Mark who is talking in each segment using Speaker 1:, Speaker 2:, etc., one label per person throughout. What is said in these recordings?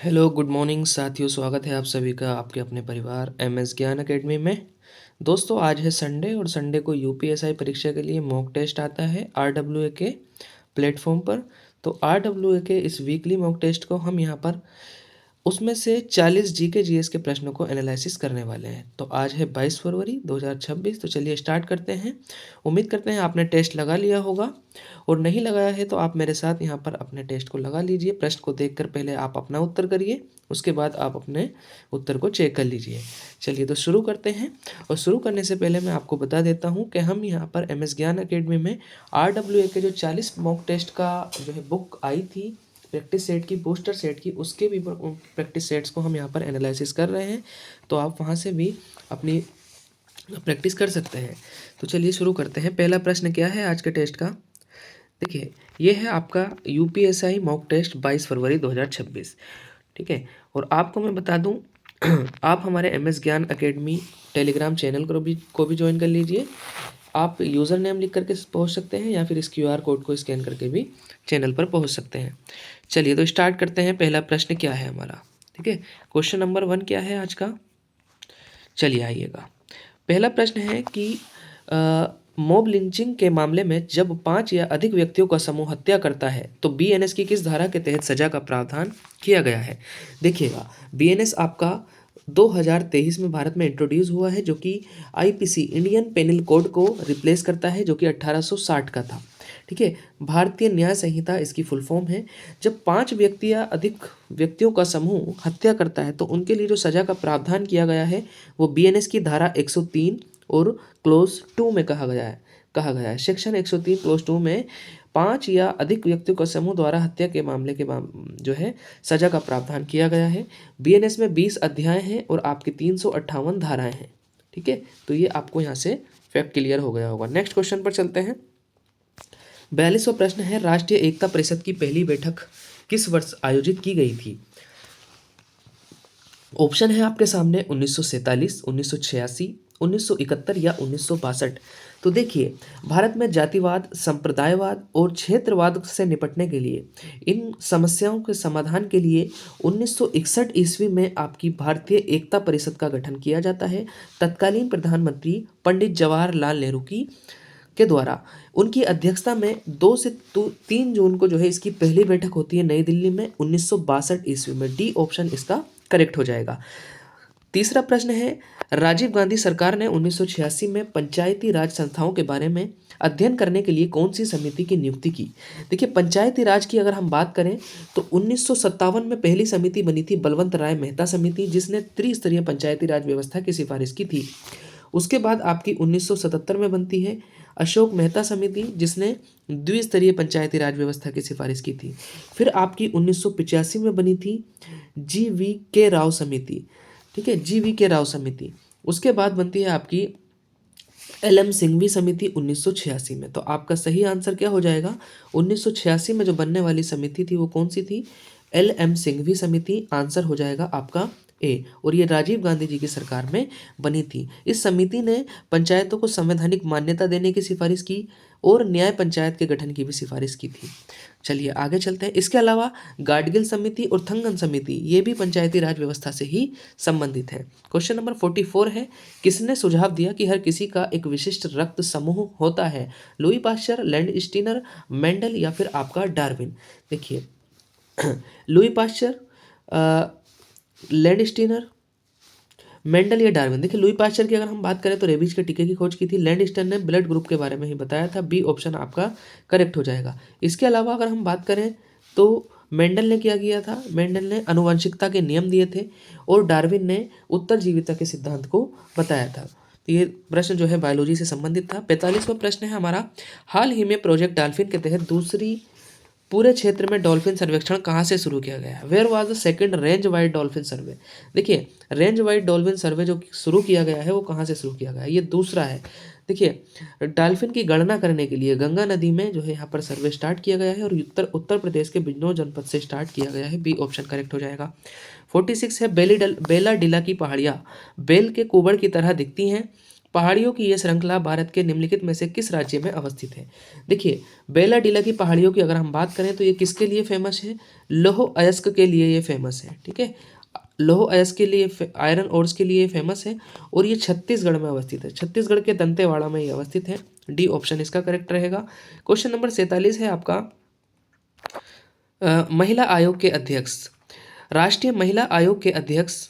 Speaker 1: Hello good morning साथियों, स्वागत है आप सभी का आपके अपने परिवार एमएस ज्ञान एकेडमी में। दोस्तों, आज है संडे और संडे को यूपीएसआई परीक्षा के लिए मॉक टेस्ट आता है आरडब्ल्यूए के प्लेटफॉर्म पर। तो आरडब्ल्यूए के इस वीकली मॉक टेस्ट को हम यहाँ पर उसमें से 40 जीके जीएस के प्रश्नों को एनालिसिस करने वाले हैं। तो आज है 22 फरवरी 2026। तो चलिए स्टार्ट करते हैं। उम्मीद करते हैं आपने टेस्ट लगा लिया होगा, और नहीं लगाया है तो आप मेरे साथ यहाँ पर अपने टेस्ट को लगा लीजिए। प्रश्न को देखकर पहले आप अपना उत्तर करिए, उसके बाद आप अपने उत्तर को चेक कर लीजिए। चलिए तो शुरू करते हैं। और शुरू करने से पहले मैं आपको बता देता हूँ कि हम यहाँ पर एमएस ज्ञान एकेडमी में आरडब्ल्यूए के जो 40 मॉक टेस्ट का जो है बुक आई थी प्रैक्टिस सेट की, बूस्टर सेट की, उसके भी प्रैक्टिस सेट्स को हम यहाँ पर एनालिसिस कर रहे हैं। तो आप वहाँ से भी अपनी प्रैक्टिस कर सकते हैं। तो चलिए शुरू करते हैं। पहला प्रश्न क्या है आज के टेस्ट का? देखिए, ये है आपका यूपीएसआई मॉक टेस्ट 22 फरवरी 2026। ठीक है। और आपको मैं बता दूं आप हमारे एमएस ज्ञान एकेडमी टेलीग्राम चैनल को भी ज्वाइन कर लीजिए। आप यूज़र नेम लिख करके पहुंच सकते हैं, या फिर इस क्यूआर कोड को स्कैन करके भी चैनल पर पहुंच सकते हैं। चलिए तो स्टार्ट करते हैं। पहला प्रश्न क्या है हमारा? ठीक है, क्वेश्चन नंबर 1 क्या है आज का? चलिए आइएगा। पहला प्रश्न है कि मॉब लिंचिंग के मामले में जब 5 या अधिक व्यक्तियों का समूह हत्या करता है तो बीएनएस की किस धारा के तहत सजा का प्रावधान किया गया है? देखिएगा, बीएनएस आपका 2023 में भारत में इंट्रोड्यूस हुआ है, जो कि आईपीसी इंडियन पेनल कोड को रिप्लेस करता है, जो कि 1860 का था। ठीक है। भारतीय न्याय संहिता इसकी फुल फॉर्म है। जब 5 व्यक्ति या अधिक व्यक्तियों का समूह हत्या करता है तो उनके लिए जो सजा का प्रावधान किया गया है वो बीएनएस की धारा 103 और क्लोज 2 में कहा गया है सेक्शन 103 क्लोज 2 में 5 या अधिक व्यक्तियों का समूह द्वारा हत्या के मामले के जो है सजा का प्रावधान किया गया है। बीएनएस में 20 अध्याय हैं और आपकी 358 धाराएं हैं। ठीक है। तो ये आपको यहाँ से फैक्ट क्लियर हो गया होगा। नेक्स्ट क्वेश्चन पर चलते हैं। 42वां प्रश्न है, राष्ट्रीय एकता परिषद की पहली बैठक किस वर्ष आयोजित की गई थी? ऑप्शन है आपके सामने 1947, 1986, 1971 या 1962। तो देखिए, भारत में जातिवाद, संप्रदायवाद और क्षेत्रवाद से निपटने के लिए, इन समस्याओं के समाधान के लिए 1961 ईस्वी में आपकी भारतीय एकता परिषद का गठन किया जाता है। तत्कालीन प्रधानमंत्री पंडित जवाहरलाल नेहरू की के द्वारा उनकी अध्यक्षता में 2 से 3 जून को जो है इसकी पहली बैठक होती है नई दिल्ली में 1962 ईस्वी में। डी ऑप्शन इसका करेक्ट हो जाएगा। तीसरा प्रश्न है, राजीव गांधी सरकार ने 1986 में पंचायती राज संस्थाओं के बारे में अध्ययन करने के लिए कौन सी समिति की नियुक्ति की? देखिए, पंचायती राज की अगर हम बात करें तो 1957 में पहली समिति बनी थी बलवंत राय मेहता समिति, जिसने त्रिस्तरीय पंचायती राज व्यवस्था की सिफारिश की थी। उसके बाद आपकी 1977 में बनती है अशोक मेहता समिति, जिसने द्विस्तरीय पंचायती राज व्यवस्था की सिफारिश की थी। फिर आपकी 1985 में बनी थी GV के राव समिति। ठीक है, GV के राव समिति। उसके बाद बनती है आपकी LM सिंघवी समिति 1986 में। तो आपका सही आंसर क्या हो जाएगा? 1986 में जो बनने वाली समिति थी वो कौन सी थी? LM सिंघवी समिति आंसर हो जाएगा आपका ए। और ये राजीव गांधी जी की सरकार में बनी थी। इस समिति ने पंचायतों को संवैधानिक मान्यता देने की सिफारिश की और न्याय पंचायत के गठन की भी सिफारिश की थी। चलिए आगे चलते हैं। इसके अलावा गाडगिल समिति और थंगन समिति ये भी पंचायती राज व्यवस्था से ही संबंधित है। क्वेश्चन नंबर 44 है, किसने सुझाव दिया कि हर किसी का एक विशिष्ट रक्त समूह होता है? Louis Pasteur, land Steiner, Mendel या फिर आपका डार्विन? देखिए, Louis Pasteur, land Steiner, Mendel या डार्विन? देखिए, लुई पाश्चर की अगर हम बात करें तो रेबीज के टीके की खोज की थी। लैंड स्टीनर ने ब्लड ग्रुप के बारे में ही बताया था। बी ऑप्शन आपका करेक्ट हो जाएगा। इसके अलावा अगर हम बात करें तो मेंडल ने क्या किया था? मेंडल ने आनुवंशिकता के नियम दिए थे और डार्विन ने उत्तरजीविता के सिद्धांत को बताया था। तो ये प्रश्न जो है बायोलॉजी से संबंधित था। 45वां प्रश्न है हमारा, हाल ही में प्रोजेक्ट डॉल्फिन के तहत दूसरी पूरे क्षेत्र में डॉल्फिन सर्वेक्षण कहाँ से शुरू किया गया है? Where was the second range wide dolphin survey? देखिए, रेंज वाइड डॉल्फिन सर्वे जो शुरू किया गया है वो कहाँ से शुरू किया गया है? ये दूसरा है। देखिए, डॉल्फिन की गणना करने के लिए गंगा नदी में जो है यहाँ पर सर्वे स्टार्ट किया गया है और उत्तर प्रदेश के बिजनौर जनपद से स्टार्ट किया गया है। बी ऑप्शन करेक्ट हो जाएगा। 46 है, बेला डीला की पहाड़ियाँ बेल के कुबड़ की तरह दिखती हैं, पहाड़ियों की यह श्रृंखला भारत के निम्नलिखित में से किस राज्य में अवस्थित है? देखिए, बेलाडीला की पहाड़ियों की अगर हम बात करें तो ये किसके लिए फेमस है? लौह अयस्क के लिए ये फेमस है। ठीक है, लौह अयस्क के लिए, आयरन ओर्स के लिए फेमस है और ये छत्तीसगढ़ में अवस्थित है। छत्तीसगढ़ के दंतेवाड़ा में ये अवस्थित है। डी ऑप्शन इसका करेक्ट रहेगा। क्वेश्चन नंबर 47 है आपका, महिला आयोग के अध्यक्ष, राष्ट्रीय महिला आयोग के अध्यक्ष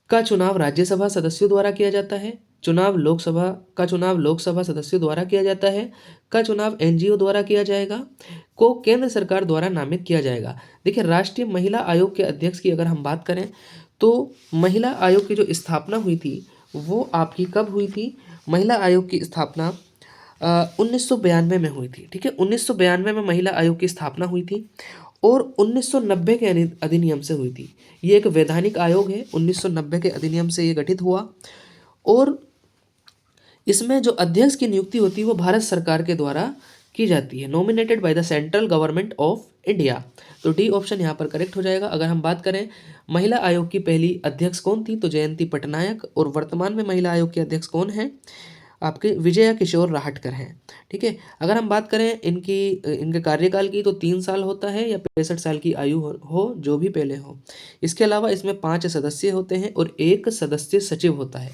Speaker 1: का चुनाव राज्यसभा सदस्यों द्वारा किया जाता है, चुनाव लोकसभा सदस्यों द्वारा किया जाता है, का चुनाव एनजीओ द्वारा किया जाएगा, को केंद्र सरकार द्वारा नामित किया जाएगा। देखिए, राष्ट्रीय महिला आयोग के अध्यक्ष की अगर हम बात करें तो महिला आयोग की जो स्थापना हुई थी वो आपकी कब हुई थी? महिला आयोग की स्थापना 1992 में हुई थी। ठीक है, 1992 में महिला आयोग की स्थापना हुई थी और 1990 के अधिनियम से हुई थी। ये एक वैधानिक आयोग है, 1990 के अधिनियम से ये गठित हुआ और इसमें जो अध्यक्ष की नियुक्ति होती है वो भारत सरकार के द्वारा की जाती है, nominated by the central government of India. तो डी ऑप्शन यहाँ पर करेक्ट हो जाएगा। अगर हम बात करें महिला आयोग की पहली अध्यक्ष कौन थी, तो जयंती पटनायक, और वर्तमान में महिला आयोग के अध्यक्ष कौन है? आपके विजया किशोर राहटकर हैं। ठीक है, अगर हम बात करें इनके कार्यकाल की तो 3 साल होता है या 65 साल की आयु हो, जो भी पहले हो। इसके अलावा इसमें 5 सदस्य होते हैं और 1 सदस्य सचिव होता है।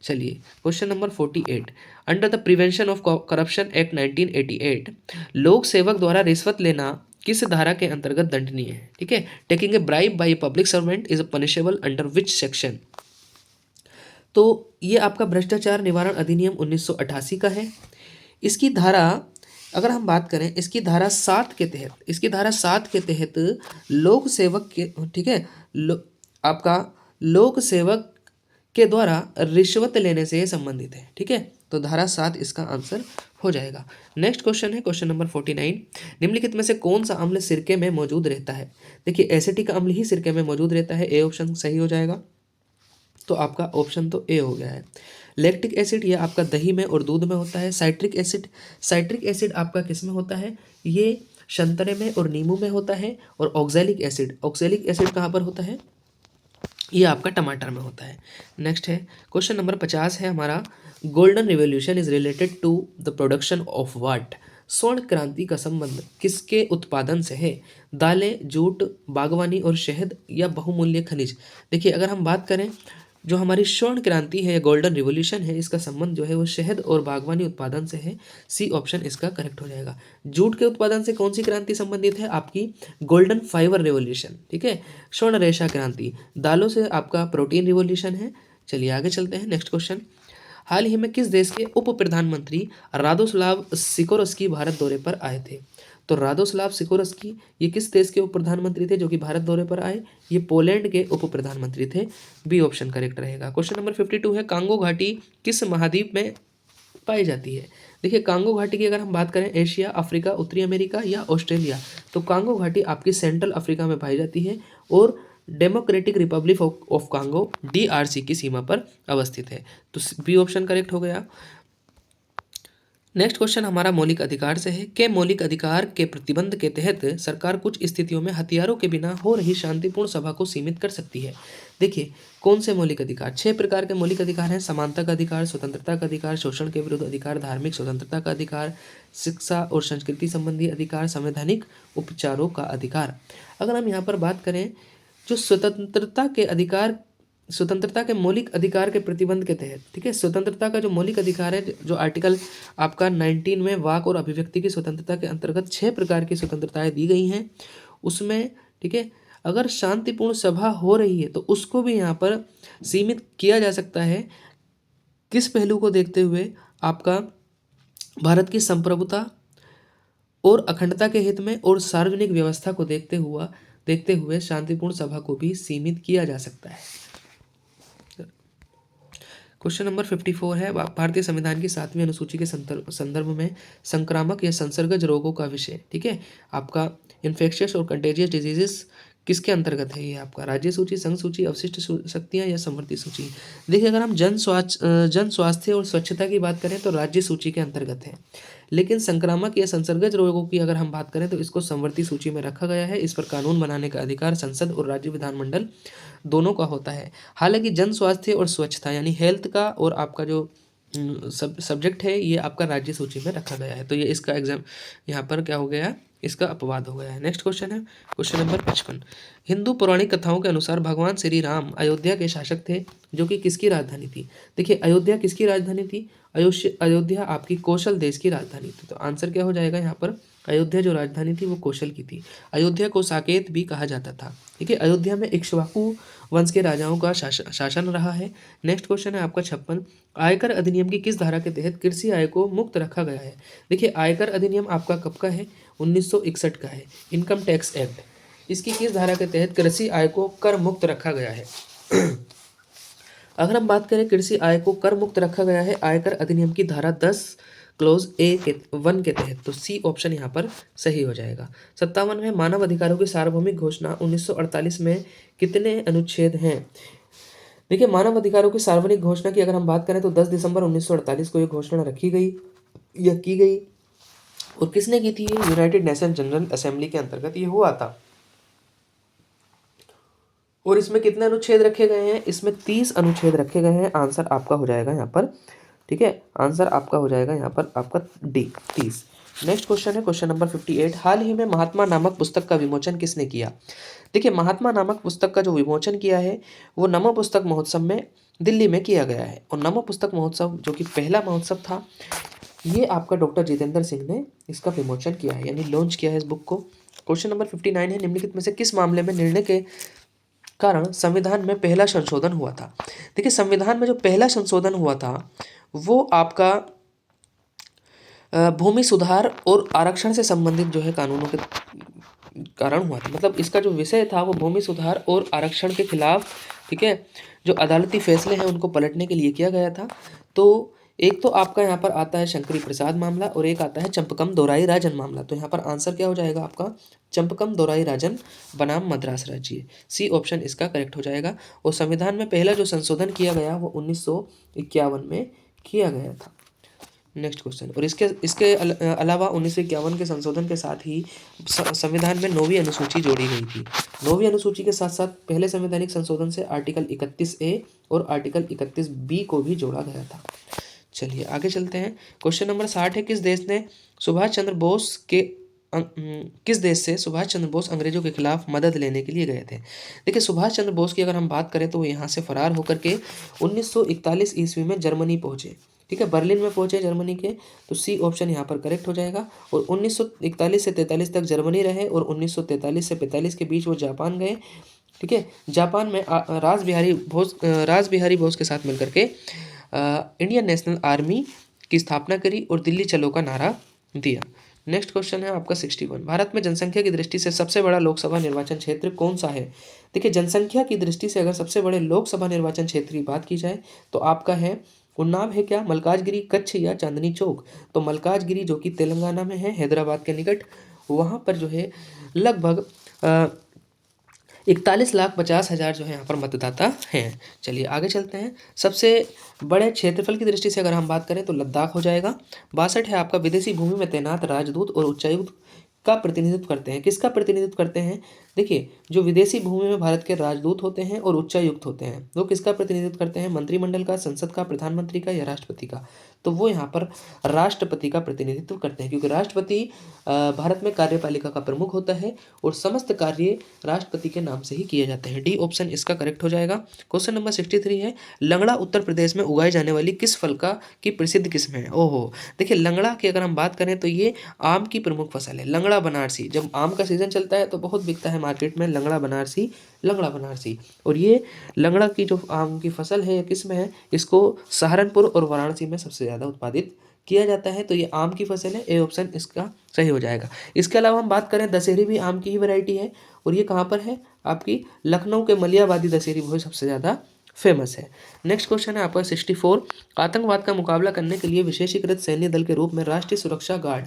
Speaker 1: चलिए, question number 48, under the prevention of corruption act 1988 लोक सेवक द्वारा रिश्वत लेना किस धारा के अंतर्गत दंडनीय है? ठीक है, taking a bribe by public servant is punishable under which section? तो ये आपका भ्रष्टाचार निवारण अधिनियम 1988 का है। इसकी धारा अगर हम बात करें, इसकी धारा 7 के तहत लोक सेवक के, ठीक है, आपका लोक सेवक के द्वारा रिश्वत लेने से संबंधित है। ठीक है, तो धारा 7 इसका आंसर हो जाएगा। नेक्स्ट क्वेश्चन है क्वेश्चन नंबर 49, निम्नलिखित में से कौन सा अम्ल सिरके में मौजूद रहता है? देखिए, एसिटिक अम्ल ही सिरके में मौजूद रहता है। ए ऑप्शन सही हो जाएगा। तो आपका ऑप्शन तो ए हो गया है। लैक्टिक एसिड ये आपका दही में और दूध में होता है। साइट्रिक एसिड आपका किस में होता है? ये संतरे में और नींबू में होता है। और ऑक्सैलिक एसिड कहाँ पर होता है? ये आपका टमाटर में होता है। नेक्स्ट है क्वेश्चन नंबर 50 है हमारा, golden revolution is related to the production of what? स्वर्ण क्रांति का संबंध किसके उत्पादन से है? दालें, जूट, बागवानी और शहद या बहुमूल्य खनिज? देखिए, अगर हम बात करें जो हमारी स्वर्ण क्रांति है या गोल्डन रिवॉल्यूशन है, इसका संबंध जो है वो शहद और बागवानी उत्पादन से है। सी ऑप्शन इसका करेक्ट हो जाएगा। जूट के उत्पादन से कौन सी क्रांति संबंधित है? आपकी गोल्डन फाइबर रिवॉल्यूशन। ठीक है, स्वर्ण रेशा क्रांति। दालों से आपका प्रोटीन रिवॉल्यूशन है। चलिए आगे चलते हैं। नेक्स्ट क्वेश्चन, हाल ही में किस देश के उप प्रधानमंत्री रादोस्लाव सिकोरस्की भारत दौरे पर आए थे? तो रादोस्लाव सिकोरस्की ये किस देश के उप प्रधानमंत्री थे जो कि भारत दौरे पर आए? ये पोलैंड के उप प्रधानमंत्री थे। बी ऑप्शन करेक्ट रहेगा। क्वेश्चन नंबर 52 है, कांगो घाटी किस महाद्वीप में पाई जाती है? देखिए, कांगो घाटी की अगर हम बात करें, एशिया, अफ्रीका, उत्तरी अमेरिका या ऑस्ट्रेलिया, तो कांगो घाटी आपकी सेंट्रल अफ्रीका में पाई जाती है और democratic Republic of Congo DRC की सीमा पर अवस्थित है। तो बी ऑप्शन करेक्ट हो गया। नेक्स्ट क्वेश्चन हमारा मौलिक अधिकार से है, के मौलिक अधिकार के प्रतिबंध के तहत सरकार कुछ स्थितियों में हथियारों के बिना हो रही शांतिपूर्ण सभा को सीमित कर सकती है? देखिए, कौन से मौलिक अधिकार? 6 प्रकार के मौलिक अधिकार हैं। समानता का अधिकार, स्वतंत्रता का अधिकार, शोषण के विरुद्ध अधिकार, धार्मिक स्वतंत्रता का अधिकार, शिक्षा और संस्कृति संबंधी अधिकार, संवैधानिक उपचारों का अधिकार। अगर हम यहाँ पर बात करें, जो स्वतंत्रता के मौलिक अधिकार के प्रतिबंध के तहत, ठीक है, स्वतंत्रता का जो मौलिक अधिकार है, जो आर्टिकल आपका 19 में वाक और अभिव्यक्ति की स्वतंत्रता के अंतर्गत 6 प्रकार की स्वतंत्रताएं दी गई हैं। उसमें, ठीक है, अगर शांतिपूर्ण सभा हो रही है तो उसको भी यहाँ पर सीमित किया जा सकता है। किस पहलू को देखते हुए? आपका भारत की संप्रभुता और अखंडता के हित में और सार्वजनिक व्यवस्था को देखते हुए शांतिपूर्ण सभा को भी सीमित किया जा सकता है। क्वेश्चन नंबर 54 है, भारतीय संविधान की 7वीं अनुसूची के संदर्भ में संक्रामक या संसर्गज रोगों का विषय, ठीक है, आपका इन्फेक्शियस और कंटेजियस डिजीजेस किसके अंतर्गत है ये आपका? राज्य सूची, संघ सूची, अवशिष्ट शक्तियाँ या समवर्ती सूची? देखिए, अगर हम जन स्वास्थ्य और स्वच्छता की बात करें तो राज्य सूची के अंतर्गत है, लेकिन संक्रामक या संसर्गज रोगों की अगर हम बात करें तो इसको समवर्ती सूची में रखा गया है। इस पर कानून बनाने का अधिकार संसद और राज्य विधानमंडल दोनों का होता है। हालांकि जन स्वास्थ्य और स्वच्छता यानी हेल्थ का और आपका जो सब्जेक्ट है ये आपका राज्य सूची में रखा गया है। तो ये इसका एग्जाम यहाँ पर क्या हो गया, इसका अपवाद हो गया है। नेक्स्ट क्वेश्चन है क्वेश्चन नंबर 55। हिंदू पौराणिक कथाओं के अनुसार भगवान श्री राम अयोध्या के शासक थे, जो कि किसकी राजधानी थी? देखिए, अयोध्या किसकी राजधानी थी? अयोध्या आपकी कौशल देश की राजधानी थी। तो आंसर क्या हो जाएगा यहाँ पर? अयोध्या जो राजधानी थी वो कौशल की थी। अयोध्या को साकेत भी कहा जाता था। ठीक है, अयोध्या में इक्ष्वाकु वंश के राजाओं का शासन रहा है। नेक्स्ट क्वेश्चन है आपका 56। आयकर अधिनियम की किस धारा के तहत कृषि आय को मुक्त रखा गया है? देखिए, आयकर अधिनियम आपका कब का है? 1961 का है, इनकम टैक्स एक्ट। इसकी किस धारा के तहत कृषि आय को कर मुक्त रखा गया है? अगर हम बात करें कृषि आय को कर मुक्त रखा गया है आयकर अधिनियम की धारा 10 क्लोज ए के 1 के तहत, तो सी ऑप्शन यहाँ पर सही हो जाएगा। 57 में मानव अधिकारों की सार्वभौमिक घोषणा 1948 में कितने अनुच्छेद हैं? देखिए, मानव अधिकारों की सार्वजनिक घोषणा की अगर हम बात करें तो 10 दिसंबर 1948 को ये घोषणा रखी गई या की गई। और किसने की थी? ये यूनाइटेड नेशन जनरल असेंबली के अंतर्गत ये हुआ था। और इसमें कितने अनुच्छेद रखे गए हैं? इसमें 30 अनुच्छेद रखे गए हैं। आंसर आपका हो जाएगा यहाँ पर, ठीक है, आंसर आपका हो जाएगा यहाँ पर आपका डी 30। नेक्स्ट क्वेश्चन है क्वेश्चन नंबर 58। हाल ही में महात्मा नामक पुस्तक का विमोचन किसने किया? देखिए, महात्मा नामक पुस्तक का जो विमोचन किया है वो नमो पुस्तक महोत्सव में दिल्ली में किया गया है। और नमो पुस्तक महोत्सव जो कि पहला महोत्सव था, ये आपका डॉक्टर जितेंद्र सिंह ने इसका विमोचन किया है यानी लॉन्च किया है इस बुक को। क्वेश्चन नंबर 59 है, निम्नलिखित में से किस मामले में निर्णय के कारण संविधान में पहला संशोधन हुआ था? देखिए, संविधान में जो पहला संशोधन हुआ था वो आपका भूमि सुधार और आरक्षण से संबंधित जो है कानूनों के कारण हुआ था। मतलब इसका जो विषय था वो भूमि सुधार और आरक्षण के खिलाफ, ठीक है, जो अदालती फैसले हैं उनको पलटने के लिए किया गया था। तो एक तो आपका यहाँ पर आता है शंकरी प्रसाद मामला और एक आता है चंपकम दोराई राजन मामला। तो यहाँ पर आंसर क्या हो जाएगा आपका? चंपकम दोराई राजन बनाम मद्रास राज्य, सी ऑप्शन इसका करेक्ट हो जाएगा। और संविधान में पहला जो संशोधन किया गया वो 1951 में किया गया था। Next question. और इसके अलावा 1951 के संशोधन के साथ ही संविधान में 9वीं अनुसूची जोड़ी गई थी। 9वीं अनुसूची के साथ साथ पहले संवैधानिक संशोधन से आर्टिकल 31A और आर्टिकल 31B को भी जोड़ा गया था। चलिए आगे चलते हैं। क्वेश्चन नंबर 60 है, किस देश से सुभाष चंद्र बोस अंग्रेजों के खिलाफ मदद लेने के लिए गए थे? देखिए, सुभाष चंद्र बोस की अगर हम बात करें तो वो यहाँ से फरार होकर के 1941 ईस्वी में जर्मनी पहुंचे। ठीक है, बर्लिन में पहुंचे जर्मनी के। तो सी ऑप्शन यहाँ पर करेक्ट हो जाएगा। और 1941 से 43 तक जर्मनी रहे और 1943 से 45 के बीच वो जापान गए। ठीक है, जापान में रास बिहारी बोस के साथ मिलकर के इंडियन नेशनल आर्मी की स्थापना करी और दिल्ली चलो का नारा दिया। नेक्स्ट क्वेश्चन है आपका 61। भारत में जनसंख्या की दृष्टि से सबसे बड़ा लोकसभा निर्वाचन क्षेत्र कौन सा है? देखिए, जनसंख्या की दृष्टि से अगर सबसे बड़े लोकसभा निर्वाचन क्षेत्र की बात की जाए तो आपका है उन्नाव है क्या, मल्काजगिरी, कच्छ या चांदनी चौक? तो मल्काजगिरी जो कि तेलंगाना में है, हैदराबाद के निकट, वहाँ पर जो है लगभग 41,50,000 जो है यहाँ पर मतदाता हैं। चलिए आगे चलते हैं। सबसे बड़े क्षेत्रफल की दृष्टि से अगर हम बात करें तो लद्दाख हो जाएगा। 62 है आपका विदेशी भूमि में तैनात राजदूत और उच्चायुक्त का प्रतिनिधित्व करते हैं। किसका प्रतिनिधित्व करते हैं? देखिए, जो विदेशी भूमि में भारत के राजदूत होते हैं और उच्चायुक्त होते हैं वो किसका प्रतिनिधित्व करते हैं? मंत्रिमंडल का, संसद का, प्रधानमंत्री का या राष्ट्रपति का? तो वो यहाँ पर राष्ट्रपति का प्रतिनिधित्व करते हैं, क्योंकि राष्ट्रपति भारत में कार्यपालिका का प्रमुख होता है और समस्त कार्य राष्ट्रपति के नाम से ही किए जाते हैं। डी ऑप्शन इसका करेक्ट हो जाएगा। क्वेश्चन नंबर 63 है, लंगड़ा उत्तर प्रदेश में उगाई जाने वाली किस फल का की प्रसिद्ध किस्म है? ओहो, देखिए, लंगड़ा की अगर हम बात करें तो ये आम की प्रमुख फसल है। लंगड़ा बनारसी, जब आम का सीजन चलता है तो बहुत बिकता है मार्केट में लंगड़ा बनारसी। और ये लंगड़ा की जो आम की फसल है या किस्म है, इसको सहारनपुर और वाराणसी में सबसे ज़्यादा उत्पादित किया जाता है। तो ये आम की फसल है, ए ऑप्शन इसका सही हो जाएगा। इसके अलावा हम बात करें, दशहरी भी आम की ही वैरायटी है और ये कहाँ पर है? आपकी लखनऊ के मलियाबादी दशहरी वो सबसे ज़्यादा फेमस है। नेक्स्ट क्वेश्चन है आपका 64। आतंकवाद का मुकाबला करने के लिए विशेषीकृत सैन्य दल के रूप में राष्ट्रीय सुरक्षा गार्ड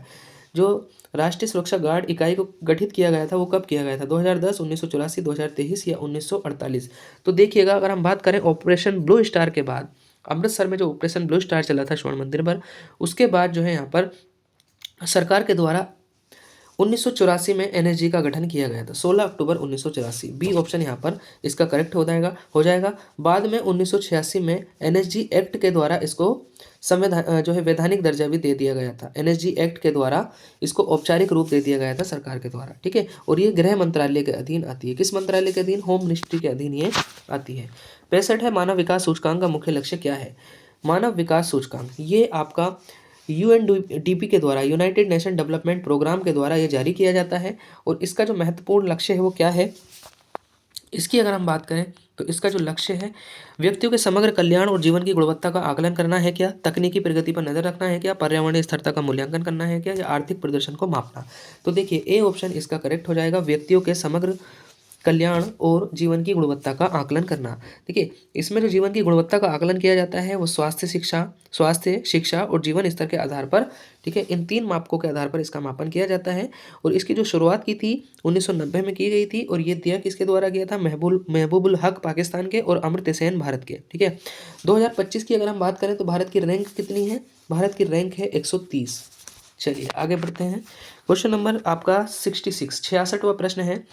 Speaker 1: जो राष्ट्रीय सुरक्षा गार्ड इकाई को गठित किया गया था वो कब किया गया था? 2010, 1984, 2023 या 1948? तो देखिएगा, अगर हम बात करें ऑपरेशन ब्लू स्टार के बाद, अमृतसर में जो ऑपरेशन ब्लू स्टार चला था स्वर्ण मंदिर पर, उसके बाद जो है यहाँ पर सरकार के द्वारा 1984 में एनएसजी का गठन किया गया था, 16 अक्टूबर 1984। बी ऑप्शन यहाँ पर इसका करेक्ट हो जाएगा। बाद में 1986 में एनएसजी एक्ट के द्वारा इसको संवैधान जो है वैधानिक दर्जा भी दे दिया गया था। एनएसजी एक्ट के द्वारा इसको औपचारिक रूप दे दिया गया था सरकार के द्वारा, ठीक है। और ये गृह मंत्रालय के अधीन आती है। किस मंत्रालय के अधीन? होम मिनिस्ट्री के अधीन ये आती है। 65 है, मानव विकास सूचकांक का मुख्य लक्ष्य क्या है? मानव विकास सूचकांक ये आपका यूएनडीपी के द्वारा, यूनाइटेड नेशन डेवलपमेंट प्रोग्राम के द्वारा ये जारी किया जाता है। और इसका जो महत्वपूर्ण लक्ष्य है वो क्या है? इसकी अगर हम बात करें तो इसका जो लक्ष्य है, व्यक्तियों के समग्र कल्याण और जीवन की गुणवत्ता का आकलन करना है क्या, तकनीकी प्रगति पर नजर रखना है क्या, पर्यावरणीय स्थिरता का मूल्यांकन करना है क्या, या आर्थिक प्रदर्शन को मापना। तो देखिए ए ऑप्शन इसका करेक्ट हो जाएगा, व्यक्तियों के समग्र कल्याण और जीवन की गुणवत्ता का आकलन करना। देखिए, इसमें जो जीवन की गुणवत्ता का आकलन किया जाता है वो स्वास्थ्य शिक्षा और जीवन स्तर के आधार पर, ठीक है, इन 3 मापकों के आधार पर इसका मापन किया जाता है। और इसकी जो शुरुआत की थी 1990 में की गई थी, और ये दिया किसके द्वारा गया था? महबूबुल हक पाकिस्तान के और अमर्त्य सेन भारत के, ठीक है। 2025 की अगर हम बात करें तो भारत की रैंक कितनी है? भारत की रैंक है 130। चलिए आगे बढ़ते हैं। क्वेश्चन नंबर आपका 66वां प्रश्न है,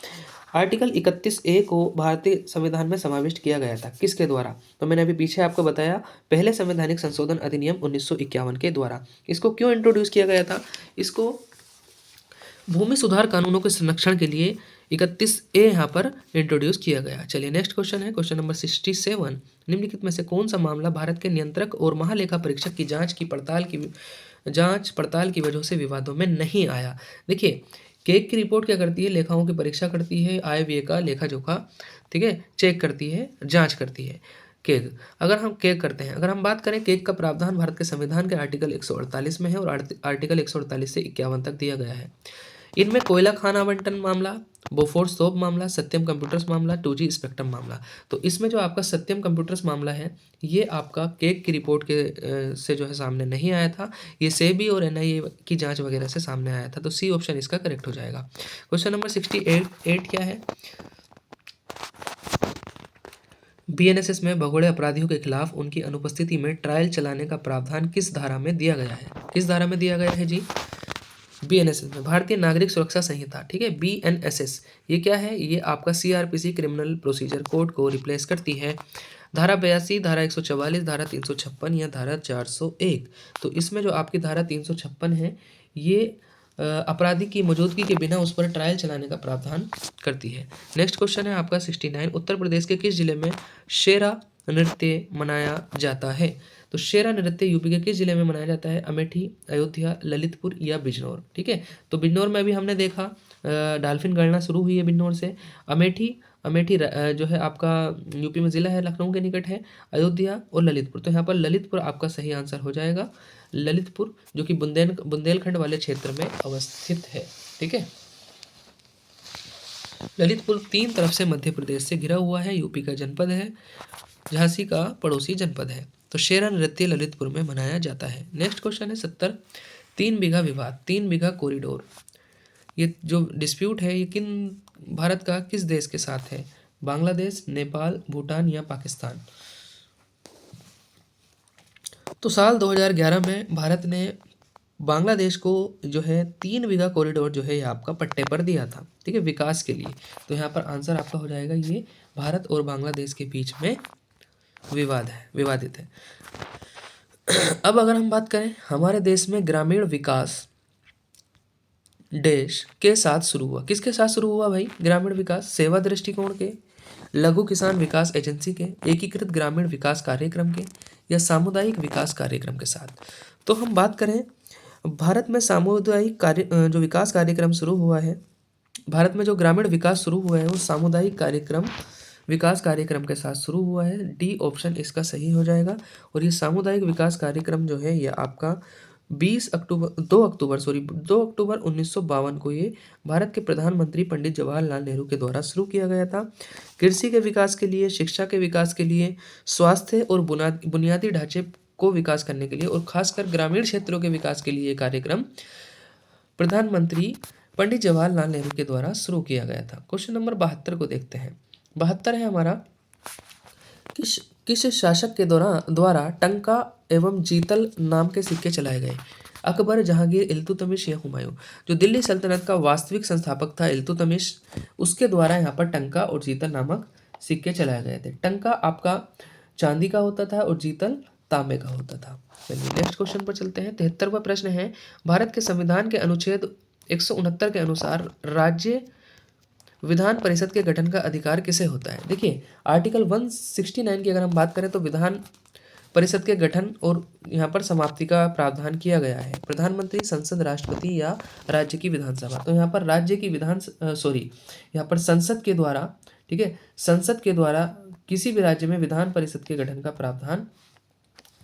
Speaker 1: आर्टिकल 31A को भारतीय संविधान में समाविष्ट किया गया था, किसके द्वारा? तो मैंने अभी पीछे आपको बताया, पहले संवैधानिक संशोधन अधिनियम 1951 के द्वारा। इसको क्यों इंट्रोड्यूस किया गया था? इसको भूमि सुधार कानूनों के संरक्षण के लिए 31A यहाँ पर इंट्रोड्यूस किया गया। चलिए नेक्स्ट क्वेश्चन है, क्वेश्चन नंबर 67। निम्नलिखित में से कौन सा मामला भारत के नियंत्रक और महालेखा परीक्षक की जांच पड़ताल की वजह से विवादों में नहीं आया? देखिए, केक की रिपोर्ट क्या करती है? लेखाओं की परीक्षा करती है, आय व्यय का लेखा जोखा, ठीक है, चेक करती है, जांच करती है। केक, अगर हम केक करते हैं, अगर हम बात करें केक का प्रावधान भारत के संविधान के आर्टिकल 148 में है, और आर्टिकल 148 से 51 तक दिया गया है। इनमें कोयला खान आवंटन मामला, बोफोर्स तोप मामला, सत्यम कंप्यूटर्स मामला, 2G स्पेक्ट्रम मामला। तो इसमें जो आपका सत्यम कंप्यूटर्स मामला है, ये आपका केक की रिपोर्ट के से जो है सामने नहीं आया था, ये सेबी और एनआईए की जांच वगैरह से सामने आया था। तो सी ऑप्शन इसका करेक्ट हो जाएगा। क्वेश्चन नंबर 68 क्या है? बीएनएसएस में भगोड़े अपराधियों के खिलाफ उनकी अनुपस्थिति में ट्रायल चलाने का प्रावधान किस धारा में दिया गया है? किस धारा में दिया गया है जी? बीएनएसएस में, भारतीय नागरिक सुरक्षा संहिता, ठीक है, बीएनएसएस। ये क्या है? ये आपका सीआरपीसी क्रिमिनल प्रोसीजर कोड को रिप्लेस करती है। धारा 82, धारा 144, धारा 356 या धारा 401? तो इसमें जो आपकी धारा 356 है, ये अपराधी की मौजूदगी के बिना उस पर ट्रायल चलाने का प्रावधान करती है। नेक्स्ट क्वेश्चन है आपका 69, उत्तर प्रदेश के किस जिले में शेरा नृत्य मनाया जाता है? तो शेरा नृत्य यूपी के किस जिले में मनाया जाता है? अमेठी, अयोध्या, ललितपुर या बिजनौर, ठीक है। तो बिजनौर में भी हमने देखा डाल्फिन गणना शुरू हुई है बिजनौर से। अमेठी जो है आपका यूपी में ज़िला है, लखनऊ के निकट है। अयोध्या और ललितपुर, तो यहाँ पर ललितपुर आपका सही आंसर हो जाएगा। ललितपुर जो कि बुंदेलखंड वाले क्षेत्र में अवस्थित है, ठीक है। ललितपुर 3 तरफ से मध्य प्रदेश से घिरा हुआ है, यूपी का जनपद है, झांसी का पड़ोसी जनपद है। तो शेरा नृत्य ललितपुर में मनाया जाता है। नेक्स्ट क्वेश्चन है 70, 3 बीघा विवाद, 3 बीघा कॉरिडोर, ये जो डिस्प्यूट है ये भारत का किस देश के साथ है? बांग्लादेश, नेपाल, भूटान या पाकिस्तान? तो साल 2011 में भारत ने बांग्लादेश को जो है 3 बीघा कॉरिडोर जो है ये आपका पट्टे पर दिया था, ठीक है, विकास के लिए। तो यहाँ पर आंसर आपका हो जाएगा, ये भारत और बांग्लादेश के बीच में विवादित है। अब अगर हम बात करें, हमारे देश में ग्रामीण विकास देश के साथ शुरू हुआ, किसके साथ शुरू हुआ भाई? ग्रामीण विकास सेवा दृष्टिकोण के, लघु किसान विकास एजेंसी के, एकीकृत ग्रामीण विकास कार्यक्रम के, या सामुदायिक विकास कार्यक्रम के साथ? तो हम बात करें, भारत में सामुदायिक जो विकास कार्यक्रम शुरू हुआ है, भारत में जो ग्रामीण विकास शुरू हुआ है वो सामुदायिक विकास कार्यक्रम के साथ शुरू हुआ है। डी ऑप्शन इसका सही हो जाएगा। और ये सामुदायिक विकास कार्यक्रम जो है ये आपका 2 अक्टूबर 1952 को ये भारत के प्रधानमंत्री पंडित जवाहरलाल नेहरू के द्वारा शुरू किया गया था। कृषि के विकास के लिए, शिक्षा के विकास के लिए, स्वास्थ्य और बुनियादी ढांचे को विकास करने के लिए, और खासकर ग्रामीण क्षेत्रों के विकास के लिए ये कार्यक्रम प्रधानमंत्री पंडित जवाहरलाल नेहरू के द्वारा शुरू किया गया था। क्वेश्चन नंबर 72 को देखते हैं। 72 है हमारा, किस किस शासक के द्वारा टंका एवं जीतल नाम के सिक्के चलाए गए? अकबर, जहांगीर, इल्तुतमिश या हुमायूं? जो दिल्ली सल्तनत का वास्तविक संस्थापक था इल्तुतमिश, उसके द्वारा यहाँ पर टंका और जीतल नामक सिक्के चलाए गए थे। टंका आपका चांदी का होता था और जीतल तांबे का होता था। चलिए नेक्स्ट क्वेश्चन पर चलते हैं। 73वां प्रश्न है, भारत के संविधान के अनुच्छेद 169 के अनुसार राज्य विधान परिषद के गठन का अधिकार किसे होता है? देखिए आर्टिकल 169 की अगर हम बात करें तो विधान परिषद के गठन और यहाँ पर समाप्ति का प्रावधान किया गया है। प्रधानमंत्री, संसद, राष्ट्रपति या राज्य की विधानसभा? तो यहाँ पर राज्य की यहाँ पर संसद के द्वारा, ठीक है, संसद के द्वारा किसी भी राज्य में विधान परिषद के गठन का प्रावधान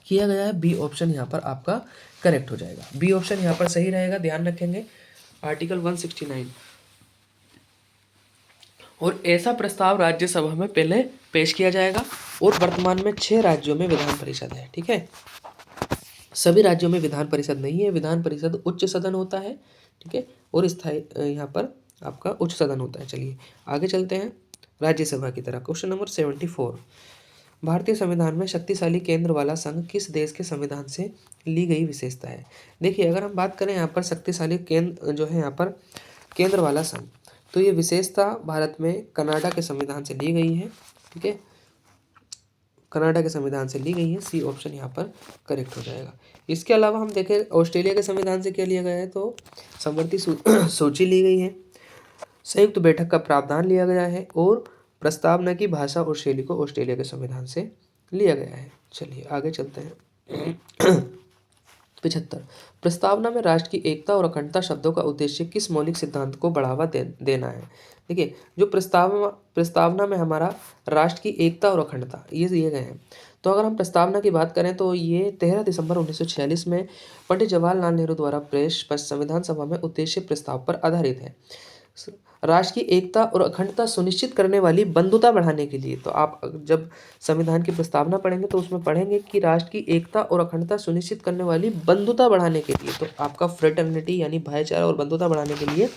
Speaker 1: किया गया है। बी ऑप्शन यहाँ पर आपका करेक्ट हो जाएगा। बी ऑप्शन यहाँ पर सही रहेगा, ध्यान रखेंगे। आर्टिकल 169 और ऐसा प्रस्ताव राज्यसभा में पहले पेश किया जाएगा और वर्तमान में 6 राज्यों में विधान परिषद है, ठीक है। सभी राज्यों में विधान परिषद नहीं है, विधान परिषद उच्च सदन होता है, ठीक है, और स्थायी यहाँ पर आपका उच्च सदन होता है। चलिए आगे चलते हैं राज्यसभा की तरह। क्वेश्चन नंबर 74, भारतीय संविधान में शक्तिशाली केंद्र वाला संघ किस देश के संविधान से ली गई विशेषता है? देखिए अगर हम बात करें यहाँ पर शक्तिशाली केंद्र जो है यहाँ पर केंद्र वाला संघ, तो ये विशेषता भारत में कनाडा के संविधान से ली गई है, ठीक है, कनाडा के संविधान से ली गई है। सी ऑप्शन यहाँ पर करेक्ट हो जाएगा। इसके अलावा हम देखें ऑस्ट्रेलिया के संविधान से क्या लिया गया है, तो समवर्ती सूची ली गई है, संयुक्त बैठक का प्रावधान लिया गया है और प्रस्तावना की भाषा और शैली को ऑस्ट्रेलिया के संविधान से लिया गया है। चलिए आगे चलते हैं। 75, प्रस्तावना में राष्ट्र की एकता और अखंडता शब्दों का उद्देश्य किस मौलिक सिद्धांत को बढ़ावा देना है? देखिए जो प्रस्तावना में हमारा राष्ट्र की एकता और अखंडता ये दिए गए हैं। तो अगर हम प्रस्तावना की बात करें तो ये 13 दिसंबर 1946 में पंडित जवाहरलाल नेहरू द्वारा पेश संविधान सभा में उद्देश्य प्रस्ताव पर आधारित है। राष्ट्र की एकता और अखंडता सुनिश्चित करने वाली बंधुता बढ़ाने के लिए, तो आप जब संविधान की प्रस्तावना पढ़ेंगे तो उसमें पढ़ेंगे कि राष्ट्र की एकता और अखंडता सुनिश्चित करने वाली बंधुता बढ़ाने के लिए, तो आपका फ्रेटर्निटी यानी भाईचारा और बंधुता बढ़ाने के लिए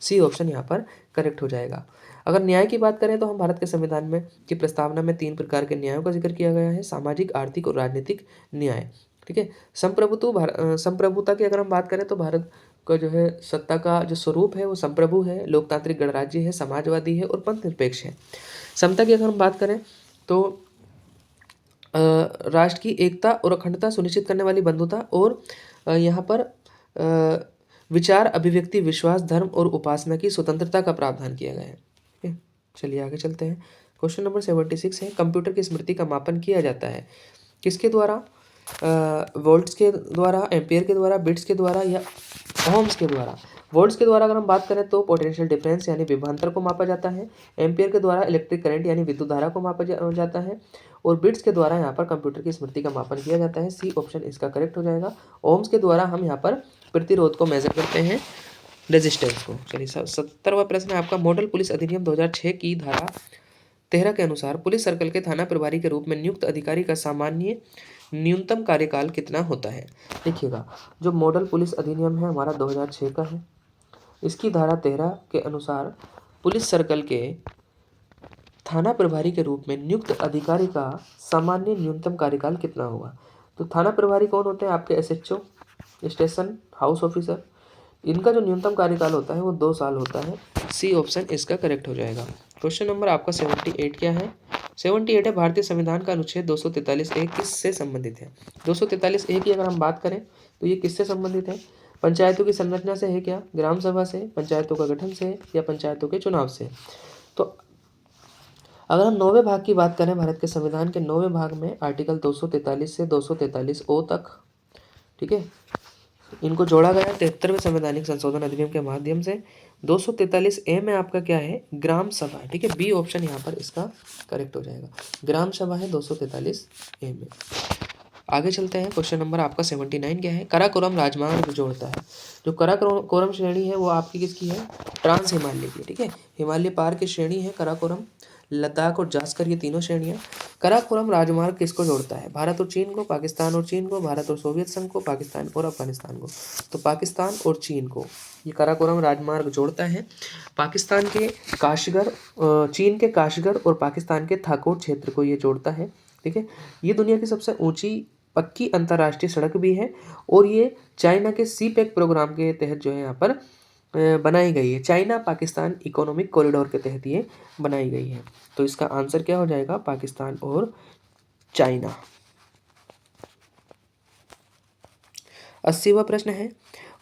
Speaker 1: सी ऑप्शन यहाँ पर करेक्ट हो जाएगा। अगर न्याय की बात करें तो हम भारत के संविधान में की प्रस्तावना में 3 प्रकार के न्यायों का जिक्र किया गया है, सामाजिक, आर्थिक और राजनीतिक न्याय, ठीक है। संप्रभुता की अगर हम बात करें तो भारत का जो है सत्ता का जो स्वरूप है वो संप्रभु है, लोकतांत्रिक गणराज्य है, समाजवादी है और पंथ निरपेक्ष है। समता की अगर हम बात करें तो राष्ट्र की एकता और अखंडता सुनिश्चित करने वाली बंधुता और यहाँ पर विचार, अभिव्यक्ति, विश्वास, धर्म और उपासना की स्वतंत्रता का प्रावधान किया गया है, ठीक है। चलिए आगे चलते हैं। क्वेश्चन नंबर 76 है, कंप्यूटर की स्मृति का मापन किया जाता है किसके द्वारा? वोल्ट्स के द्वारा, एम्पियर के द्वारा, बिट्स के द्वारा या ओम्स के द्वारा? वोल्ट्स के द्वारा अगर हम बात करें तो पोटेंशियल डिफरेंस यानी विभवांतर को मापा जाता है, एम्पियर के द्वारा इलेक्ट्रिक करंट यानी विद्युत धारा को मापा जाता है और बिट्स के द्वारा यहाँ पर कंप्यूटर की स्मृति का मापन किया जाता है। सी ऑप्शन इसका करेक्ट हो जाएगा। ओम्स के द्वारा हम यहाँ पर प्रतिरोध को मेजर करते हैं, रेजिस्टेंस को। चलिए 70वां प्रश्न है आपका, मॉडल पुलिस अधिनियम 2006 की धारा 13 के अनुसार पुलिस सर्कल के थाना प्रभारी के रूप में नियुक्त अधिकारी का सामान्य न्यूनतम कार्यकाल कितना होता है? देखिएगा जो मॉडल पुलिस अधिनियम है हमारा 2006 का है, इसकी धारा 13 के अनुसार पुलिस सर्कल के थाना प्रभारी के रूप में नियुक्त अधिकारी का सामान्य न्यूनतम कार्यकाल कितना होगा? तो थाना प्रभारी कौन होते हैं? आपके एसएचओ, स्टेशन हाउस ऑफिसर, इनका जो न्यूनतम कार्यकाल होता है वो 2 साल होता है। सी ऑप्शन इसका करेक्ट हो जाएगा। क्वेश्चन नंबर आपका 78 क्या है? 78 है, भारतीय संविधान का अनुच्छेद 243(a) किससे संबंधित है? 243(a) की अगर हम बात करें तो ये किससे संबंधित है? पंचायतों की संरचना से है क्या, ग्राम सभा से, पंचायतों का गठन से या पंचायतों के चुनाव से? तो अगर हम 9वें भाग की बात करें भारत के संविधान के 9वें भाग में आर्टिकल 243 से 243(o) तक, ठीक है, इनको जोड़ा गया 73वें संवैधानिक संशोधन अधिनियम के माध्यम से। 243(a) में आपका क्या है? ग्राम सभा, ठीक है। बी ऑप्शन यहाँ पर इसका करेक्ट हो जाएगा, ग्राम सभा है 243(a) में। आगे चलते हैं। क्वेश्चन नंबर आपका 79 क्या है? काराकोरम राजमार्ग जोड़ता है। जो काराकोरम श्रेणी है वो आपकी किसकी है? ट्रांस हिमालय की, ठीक है, हिमालय पार की श्रेणी है काराकोरम। लद्दाख और जास्कर, ये तीनों श्रेणियाँ। काराकोरम राजमार्ग किसको जोड़ता है? भारत और चीन को, पाकिस्तान और चीन को, भारत और सोवियत संघ को, पाकिस्तान और अफगानिस्तान को। तो पाकिस्तान और चीन को ये काराकोरम राजमार्ग जोड़ता है। पाकिस्तान के काशगर, चीन के काशगर और पाकिस्तान के थाकोर क्षेत्र को ये जोड़ता है। ठीक है, ये दुनिया की सबसे ऊंची पक्की अंतर्राष्ट्रीय सड़क भी है और ये चाइना के सीपेक प्रोग्राम के तहत जो है यहाँ पर बनाई गई है। चाइना पाकिस्तान इकोनॉमिक कॉरिडोर के तहत ये बनाई गई है। तो इसका आंसर क्या हो जाएगा? पाकिस्तान और चाइना। 80वां प्रश्न है,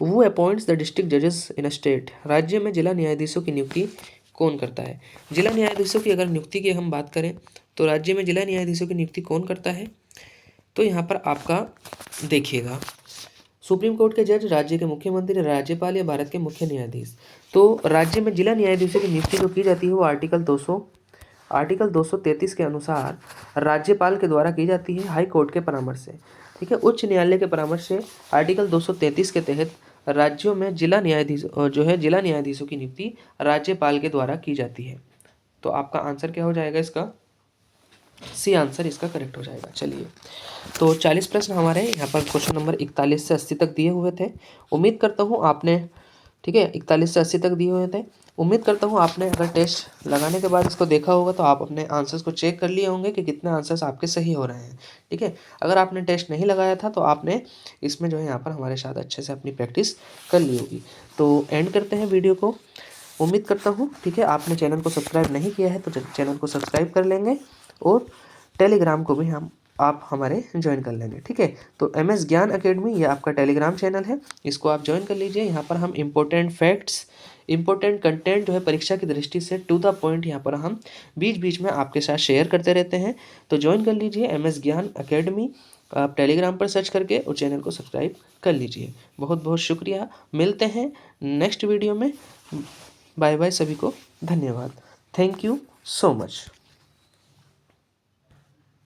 Speaker 1: वो अपॉइंट्स द डिस्ट्रिक्ट जजेस इन अ स्टेट। राज्य में जिला न्यायाधीशों की नियुक्ति कौन करता है? जिला न्यायाधीशों की अगर नियुक्ति की हम बात करें तो राज्य में जिला न्यायाधीशों की नियुक्ति कौन करता है? तो यहाँ पर आपका देखिएगा, सुप्रीम कोर्ट के जज, राज्य के मुख्यमंत्री, राज्यपाल या भारत के मुख्य न्यायाधीश। तो राज्य में जिला न्यायाधीशों की नियुक्ति जो की जाती है वो आर्टिकल 233 के अनुसार राज्यपाल के द्वारा की जाती है, हाई कोर्ट के परामर्श से। ठीक है, उच्च न्यायालय के परामर्श से आर्टिकल 233 के तहत राज्यों में जिला न्यायाधीशों की नियुक्ति राज्यपाल के द्वारा की जाती है। तो आपका आंसर क्या हो जाएगा? इसका सी आंसर इसका करेक्ट हो जाएगा। चलिए, तो 40 प्रश्न हमारे यहाँ पर क्वेश्चन नंबर 41 से 80 तक दिए हुए थे। उम्मीद करता हूँ आपने, ठीक है, 41 से 80 तक दिए हुए थे। उम्मीद करता हूँ आपने अगर टेस्ट लगाने के बाद इसको देखा होगा तो आप अपने आंसर्स को चेक कर लिए होंगे कि कितने आंसर्स आपके सही हो रहे हैं। ठीक है, अगर आपने टेस्ट नहीं लगाया था तो आपने इसमें जो है यहाँ पर हमारे साथ अच्छे से अपनी प्रैक्टिस कर ली होगी। तो एंड करते हैं वीडियो को। उम्मीद करता हूँ, ठीक है, आपने चैनल को सब्सक्राइब नहीं किया है तो चैनल को सब्सक्राइब कर लेंगे और टेलीग्राम को भी आप हमारे ज्वाइन कर लेंगे। ठीक है, तो MS ज्ञान अकेडमी ये आपका टेलीग्राम चैनल है, इसको आप ज्वाइन कर लीजिए। यहाँ पर हम इम्पोर्टेंट फैक्ट्स, इम्पोर्टेंट कंटेंट जो है परीक्षा की दृष्टि से टू द पॉइंट यहाँ पर हम बीच बीच में आपके साथ शेयर करते रहते हैं। तो ज्वाइन कर लीजिए MS ज्ञान अकेडमी, आप टेलीग्राम पर सर्च करके उस चैनल को सब्सक्राइब कर लीजिए। बहुत बहुत शुक्रिया, मिलते हैं नेक्स्ट वीडियो में। बाय बाय, सभी को धन्यवाद। Thank you so much.